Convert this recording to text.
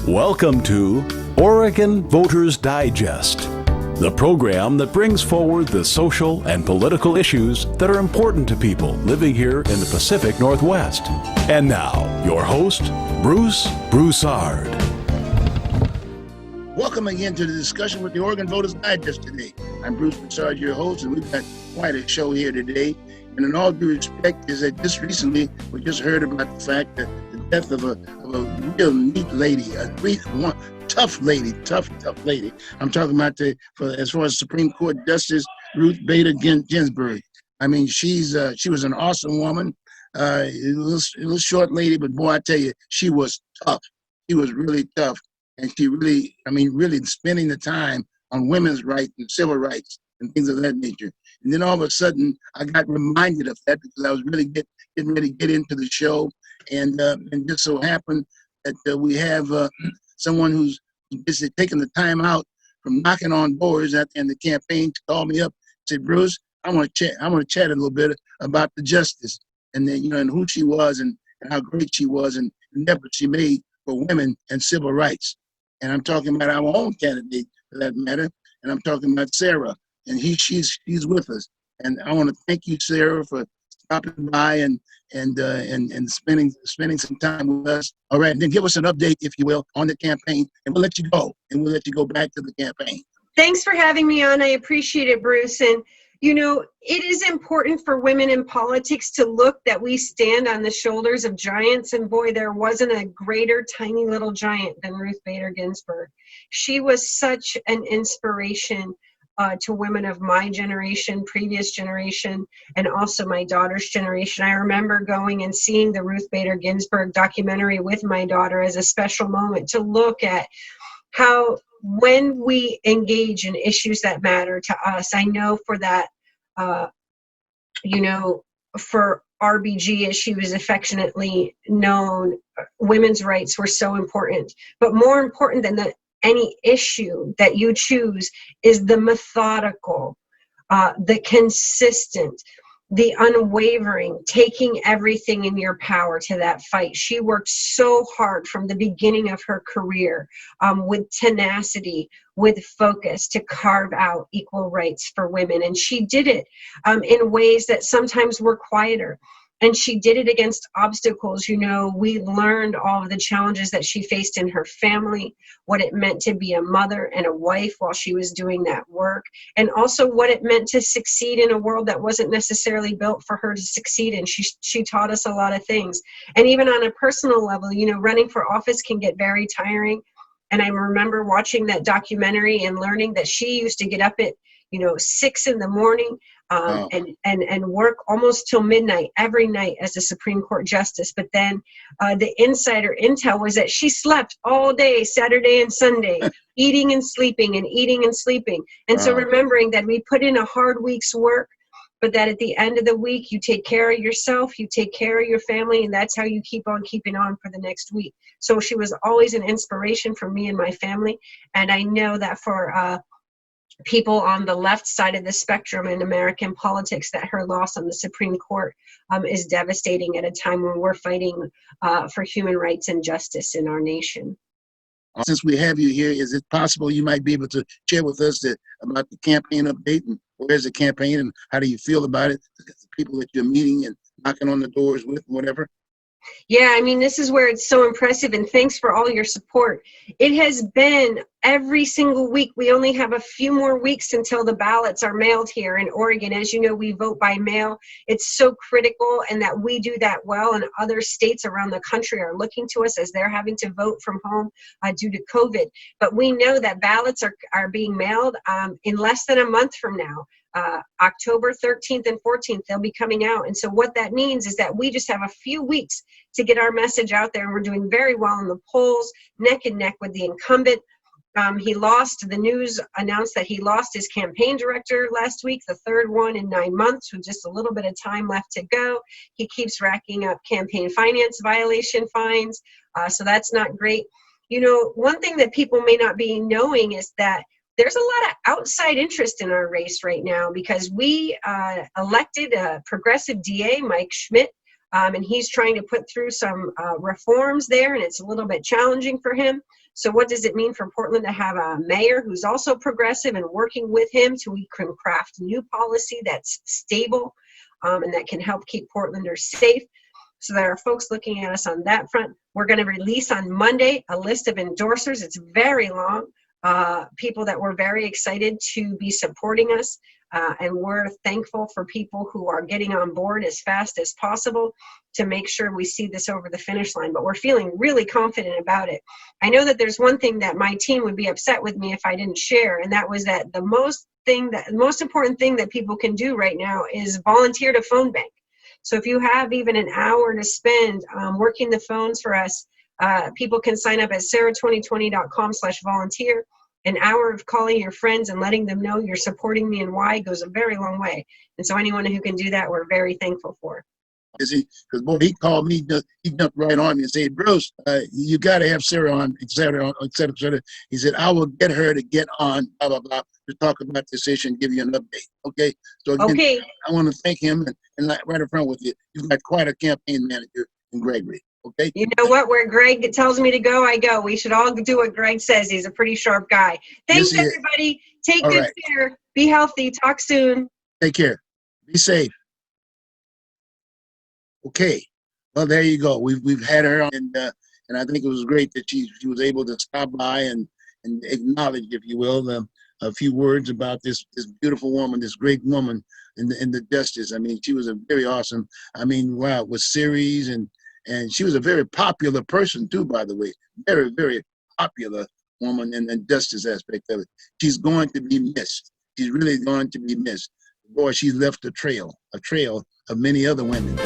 Welcome to Oregon Voters Digest, the program that brings forward the social and political issues that are important to people living here in the Pacific Northwest. And now, your host, Bruce Broussard. Welcome again to the discussion with the Oregon Voters Digest today. I'm Bruce Broussard, your host, and we've got quite a show here today. And in all due respect, is that just recently we just heard about the fact that the death of a real neat lady, tough lady. I'm talking about as far as Supreme Court Justice Ruth Bader Ginsburg. I mean, she was an awesome woman, a little short lady, but boy, I tell you, she was tough. She was really tough, and she really spending the time on women's rights and civil rights and things of that nature. And then all of a sudden, I got reminded of that because I was really getting ready to get into the show, and just so happened that we have someone who's basically taking the time out from knocking on doors at the end of the campaign to call me up and say, Bruce, I want to chat a little bit about the justice, and then and who she was and how great she was and the effort she made for women and civil rights. And I'm talking about our own candidate for that matter, and I'm talking about Sarah. And she's with us, and I want to thank you, Sarah, for stopping by and spending some time with us. All right, and then give us an update, if you will, on the campaign, and we'll let you go, and we'll let you go back to the campaign. Thanks for having me on. I appreciate it, Bruce. And it is important for women in politics to look that we stand on the shoulders of giants. And boy, there wasn't a greater tiny little giant than Ruth Bader Ginsburg. She was such an inspiration to women of my generation, previous generation, and also my daughter's generation. I remember going and seeing the Ruth Bader Ginsburg documentary with my daughter as a special moment to look at how when we engage in issues that matter to us, I know for that, for RBG, as she was affectionately known, women's rights were so important. But more important than any issue that you choose is the methodical, the consistent, the unwavering, taking everything in your power to that fight. She worked so hard from the beginning of her career with tenacity, with focus to carve out equal rights for women. And she did it in ways that sometimes were quieter. And she did it against obstacles. We learned all of the challenges that she faced in her family, what it meant to be a mother and a wife while she was doing that work, and also what it meant to succeed in a world that wasn't necessarily built for her to succeed in. She taught us a lot of things. And even on a personal level, running for office can get very tiring. And I remember watching that documentary and learning that she used to get up at 6 a.m. And work almost till midnight every night as a Supreme Court justice. But then the insider intel was that she slept all day, Saturday and Sunday, eating and sleeping. And so remembering that we put in a hard week's work, but that at the end of the week, you take care of yourself, you take care of your family, and that's how you keep on keeping on for the next week. So she was always an inspiration for me and my family. And I know that for people on the left side of the spectrum in American politics, that her loss on the Supreme Court is devastating at a time when we're fighting for human rights and justice in our nation. Since we have you here, is it possible you might be able to share with us about the campaign update, and where's the campaign and how do you feel about it, the people that you're meeting and knocking on the doors with, whatever? Yeah, this is where it's so impressive, and thanks for all your support. It has been every single week. We only have a few more weeks until the ballots are mailed here in Oregon. As you know, we vote by mail. It's so critical, and that we do that well, and other states around the country are looking to us as they're having to vote from home due to COVID. But we know that ballots are being mailed in less than a month from now. October 13th and 14th, they'll be coming out. And so what that means is that we just have a few weeks to get our message out there. And we're doing very well in the polls, neck and neck with the incumbent. The news announced that he lost his campaign director last week, the third one in 9 months, with just a little bit of time left to go. He keeps racking up campaign finance violation fines. So that's not great. One thing that people may not be knowing is that there's a lot of outside interest in our race right now because we elected a progressive DA, Mike Schmidt, And he's trying to put through some reforms there, and it's a little bit challenging for him. So what does it mean for Portland to have a mayor who's also progressive and working with him so we can craft new policy that's stable and that can help keep Portlanders safe? So there are folks looking at us on that front. We're going to release on Monday a list of endorsers. It's very long. People that were very excited to be supporting us. And we're thankful for people who are getting on board as fast as possible to make sure we see this over the finish line. But we're feeling really confident about it. I know that there's one thing that my team would be upset with me if I didn't share, and that was that the most important thing that people can do right now is volunteer to phone bank. So if you have even an hour to spend working the phones for us, people can sign up at sarah2020.com/volunteer. An hour of calling your friends and letting them know you're supporting me and why goes a very long way. And so anyone who can do that, we're very thankful for. Because boy, he called me, he jumped right on me and said, Bruce, you got to have Sarah on, et cetera, et cetera, et cetera. He said, I will get her to get on, blah, blah, blah, to talk about this issue and give you an update. Okay. So again, Okay. I want to thank him and right in front with you. You've got quite a campaign manager in Gregory. Okay. You know what? Where Greg tells me to go, I go. We should all do what Greg says. He's a pretty sharp guy. Thanks, Yes, everybody. Take all good right. care. Be healthy. Talk soon. Take care. Be safe. Okay. Well, there you go. We've had her on, and I think it was great that she was able to stop by and acknowledge, if you will, a few words about this beautiful woman, this great woman in the justice. I mean, she was a very awesome. I mean, wow, with series and she was a very popular person too, by the way. Very, very popular woman in the justice aspect of it. She's going to be missed. She's really going to be missed. Boy, she left a trail of many other women.